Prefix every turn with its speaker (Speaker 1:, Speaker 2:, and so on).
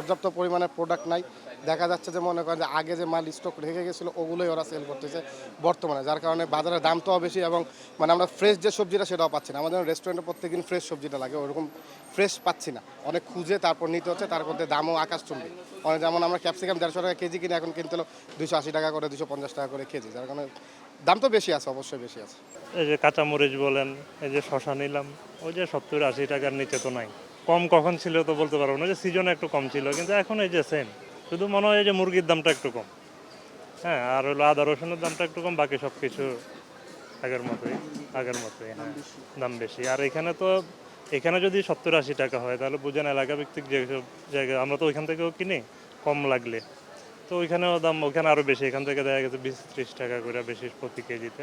Speaker 1: পর্যাপ্ত পরিমাণে প্রোডাক্ট নাই। দেখা যাচ্ছে যে মনে করেন যে আগে যে মাল স্টক রেখে গেছিলো ওগুলোই ওরা সেল করতেছে বর্তমানে, যার কারণে বাজারের দামটাও বেশি এবং মানে আমরা ফ্রেশ যে সবজিটা সেটাও পাচ্ছি না। আমাদের রেস্টুরেন্টে প্রত্যেকদিন ফ্রেশ সবজিটা লাগে, ওরকম ফ্রেশ পাচ্ছি না, অনেক খুঁজে তারপর নিতে হচ্ছে, তার মধ্যে দামও আকাশচুম্বী। মানে যেমন আমরা ক্যাপসিকাম 150 টাকা কেজি কিনে এখন কিনতে হলো 280 টাকা করে, 250 টাকা করে কেজি, যার কারণে দাম তো বেশি আছে, অবশ্যই বেশি আছে।
Speaker 2: এই যে কাঁচামরিচ বলেন, এই যে শশা নিলাম, ওই যে 70-80 টাকার নিচে তো নাই। কম কখন ছিল তো বলতে পারবো না, যে সিজনে একটু কম ছিল, কিন্তু এখন এই যে সেম। শুধু মনে হয় যে মুরগির দামটা একটু কম, হ্যাঁ, আর হলো আদা রসুনের দামটা একটু কম, বাকি সব কিছু আগের মতোই হ্যাঁ, দাম বেশি। আর এখানে যদি 70-80 টাকা হয় তাহলে বুঝেন এলাকা ভিত্তিক যেসব জায়গায় আমরা তো ওইখান থেকেও কিনি কম লাগলে, তো ওইখানেও দাম, ওইখানে আরও বেশি, এখান থেকে দেখা গেছে 20-30 টাকা করে বেশি প্রতি কেজিতে।